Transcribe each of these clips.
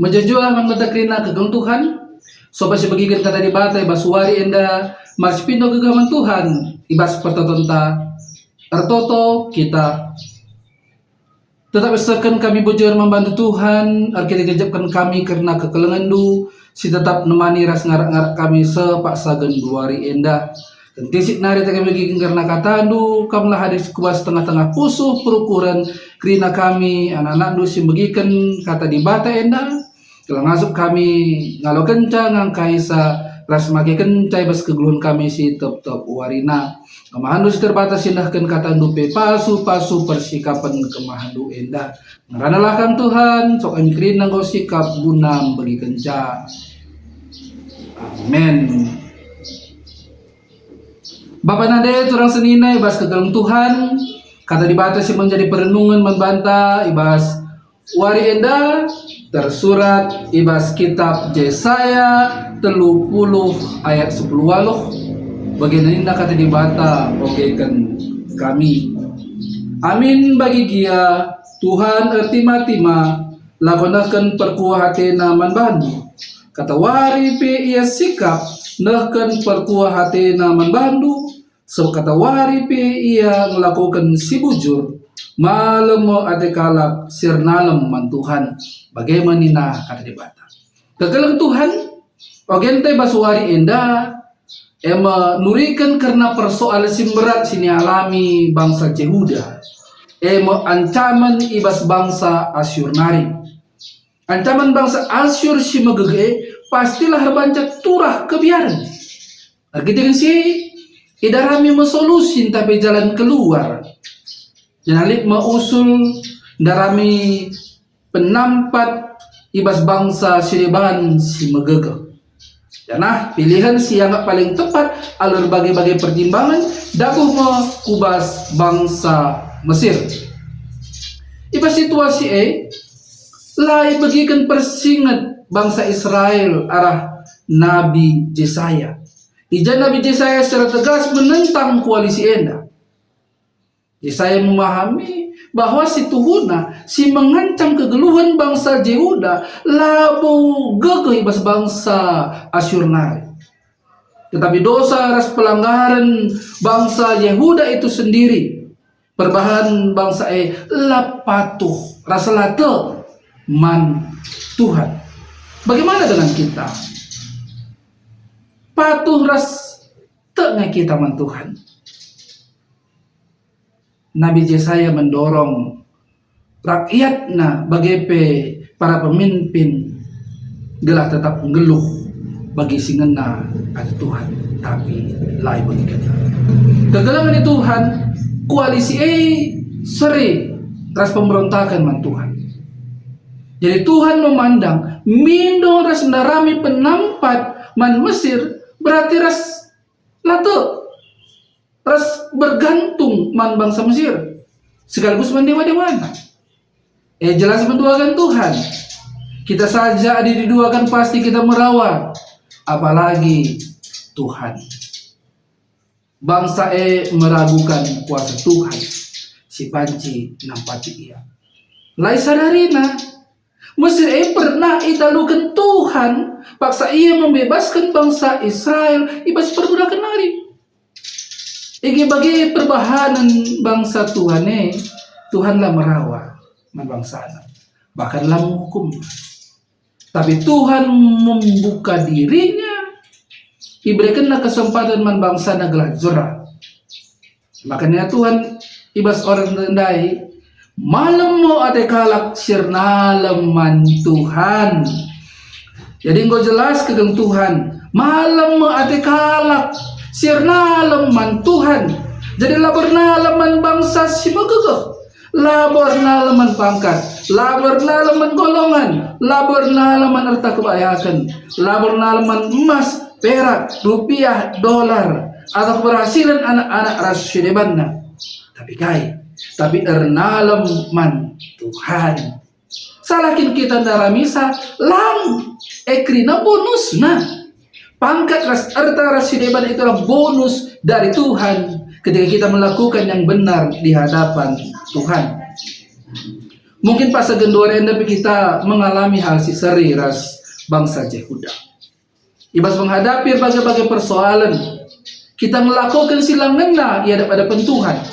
Majajuah man matakrina kagang Tuhan. So basi bagigan kata di bata ibas wari enda marsipindo gagaman Tuhan ibas pertotonta artoto kita tetap beserkan kami bujur membantu Tuhan kita gejapkan kami karena kekelengan du si tetap nemani ras ngarak-ngarak kami sepaksa genduari enda dan tisik nari kami bagikan karena katandu kamlah hadis kuas tengah-tengah pusuh perukuran kerina kami anak-anak du si bagikan kata di bata enda kalau masuk kami ngalo kencang ngangkai sa ras make kencai bas kegulun kami si top warina kemahandu si terbatas indahkan kata dupe pasu persikapan kemahandu endah ngeranalah Tuhan sok angkrin nang sikap gunam bagi kencang. Amen. Bapak nade turang senina ibas kegalung Tuhan kata dibatas menjadi perenungan membantah ibas wari endah tersurat ibas kitab Yesaya 30 ayat 10 waloh bagaimana kata dibata ogekan kami. Amin bagi dia Tuhan ertima-tima lakonakan perkuah hatena manbandu kata wari pe ia sikap nahkan perkuah hatena manbandu so kata wari pe ia melakukan si bujur malam mo adekalak sirnalem man Tuhan bagaimana kata dibata kegelang Tuhan ogente basuari enda ema nurikan karena persoalan simberat sini alami bangsa Yehuda ema ancaman ibas bangsa Asyur nari ancaman bangsa Asyur si megege pastilah herbancak turah kebiaran argitikan si idarami mesolusin tapi jalan keluar janalik mausul darami penampat ibas bangsa siriban si megege. Janah pilihan si yang paling tepat alur bagai-bagai pertimbangan daguh kubas bangsa Mesir. Ibas situasi lai bagikan persingat bangsa Israel arah Nabi Yesaya. Ijan Nabi Yesaya secara tegas menentang koalisi enda. Yesaya memahami bahwa si Tuhuna si mengancam kegeluhan bangsa Yehuda labu gegeh ibas bangsa Asyur nari. Tetapi dosa ras pelanggaran bangsa Yehuda itu sendiri perbahan bangsa lapatuh rasa late man Tuhan. Bagaimana dengan kita? Patuh ras tengah kita man Tuhan. Nabi Yesaya mendorong rakyatna bagepe para pemimpin gelah tetap ngeluh bagi singena ada Tuhan tapi lain bagi kita. Kegelangan Tuhan koalisi seri ras pemberontakan man Tuhan. Jadi Tuhan memandang mindo ras narami penampat man Mesir berarti ras latu ras bergantung man bangsa Mesir sekaligus man dewa-dewana. Jelas menduakan Tuhan. Kita saja ada diduakan pasti kita merawat, apalagi Tuhan. Bangsa meragukan kuasa Tuhan. Si panci nampati ia. Lai sadarina Mesir pernah italukan Tuhan paksa ia membebaskan bangsa Israel ibas perbudakan nari. Bagi perbahanan bangsa Tuhan Tuhanlah merawat man bangsana bahkanlah menghukum. Tapi Tuhan membuka dirinya diberikanlah kesempatan man bangsana gelah jera. Makanya Tuhan ibas orang rendai malam mo ade kalak sirnalem man Tuhan. Jadi engkau jelas kegeng Tuhan malam mo ade kalak sirnalem man Tuhan. Jadi labor man bangsa si megegeh, labor man pangkat, labor man golongan, labor man harta kebayakan, labor man emas, perak, rupiah, dolar, atau keberhasilan anak-anak rasidebanna. Tapi ernalem man Tuhan. Salakin kita daramisa lang ekrina bonusna. Pangkat harta rasideban itulah bonus dari Tuhan ketika kita melakukan yang benar di hadapan Tuhan. Mungkin pas segenduar enda kita mengalami hal si seri ras bangsa Yehuda. Ibas menghadapi berbagai persoalan, kita melakukan silanganna ia daripada pentuhan.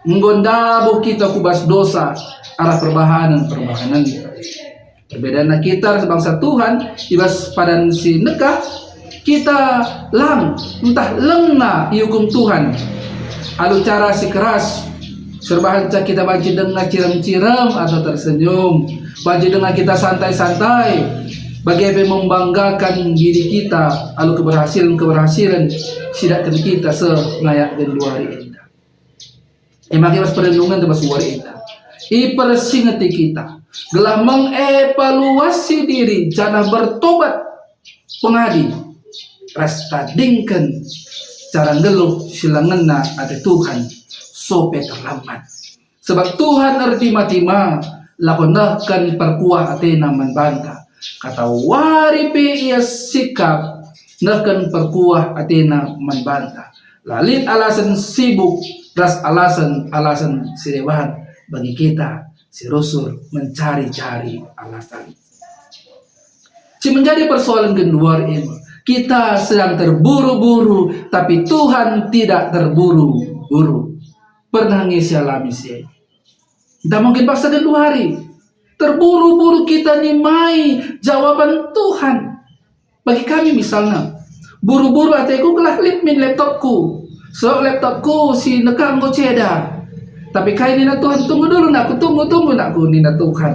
Menggondabuh kita kubas dosa arah perbahanan. Perbedaan kita sebangsa Tuhan, ibas padan si nekah, kita entah lengna iukum Tuhan. Alu cara si keras, serbahan kita baca dengan ciram-ciram atau tersenyum, baca dengan kita santai-santai, bagaimana membanggakan diri kita, alu keberhasilan sidakkan kita sengayak dan luar indah. Emang mas perlindungan tebas luar indah. Ipersingati kita, gelah mengevaluasi diri, jangan bertobat pengadi, rastadingkan cara ngeluh silanganna ada Tuhan sope terlambat. Sebab Tuhan arti matima lakonahkan perkuah atena manbanta. Kata waripe ia sikap nahkan perkuah atena manbanta. Lalit alasan sibuk ras alasan sirewahan bagi kita si Rasul mencari-cari alasan. Si menjadi persoalan kedua ini, kita sedang terburu-buru, tapi Tuhan tidak terburu-buru. Pernah ngisi alami sih. Tidak mungkin paksa kedua hari. Terburu-buru kita nimai jawaban Tuhan. Bagi kami misalnya, buru-buru ateku kelah lipmin laptopku. So laptopku si nekang ko ceda. Tapi kayak nina Tuhan tunggu dulu nak, tunggu nakku nina Tuhan.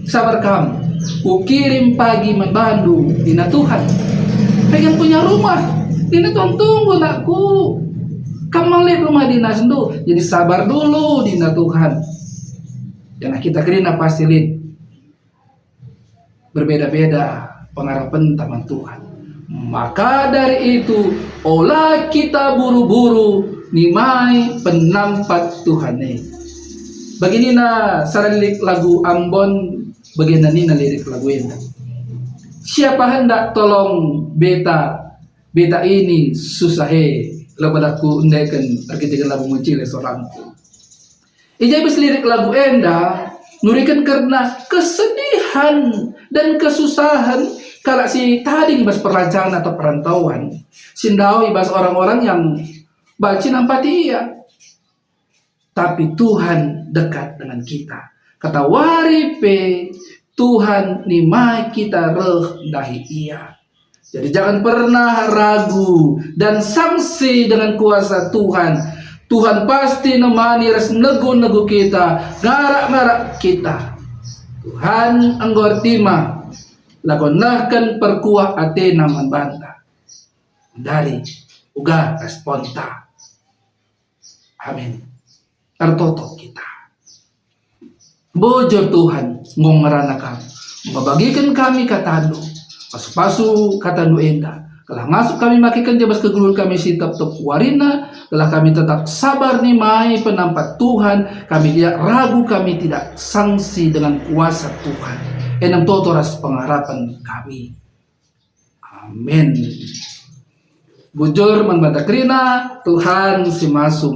Sabar kamu. Ku kirim pagi membantu nina Tuhan. Pengen punya rumah, nina Tuhan tunggu nakku. Kamu lihat rumah dinas dulu. Jadi sabar dulu nina Tuhan. Jangan kita kerina pasti lid. Berbeda-beda pengharapan taman Tuhan. Maka dari itu, olah kita buru-buru nimai penampat Tuhan. Begini na saran lirik lagu Ambon, bagian na lirik lagu ini. Siapa hendak tolong beta ini susah lepas aku undekan arkitektur lagu muncul seorangku. Ijabis lirik lagu enda nurikan karena kesedihan dan kesusahan kalau si tadi ibas perlancangan atau perantauan, sindau ibas orang-orang yang baca nampak dia. Tapi Tuhan dekat dengan kita. Kata waripe Tuhan nimai kita rendahi ia. Jadi jangan pernah ragu dan sangsi dengan kuasa Tuhan. Tuhan pasti nemani res nego-nego kita, ngarak-ngarak kita. Tuhan anggortima lakonahkan perkuah atena manbanta. Dari uga responta. Amin. Tertotok kita. Bojor Tuhan ngongarana kami. Membagikan kami katando. Pasu-pasu katando enda. Kalau masuk kami makikan jabas kegulur kami si top warina. Kalau kami tetap sabar nih mai penampat Tuhan. Kami tidak ragu, kami tidak sangsi dengan kuasa Tuhan. Enam totoras pengharapan kami. Amin. Bujur manbata krina Tuhan si masu.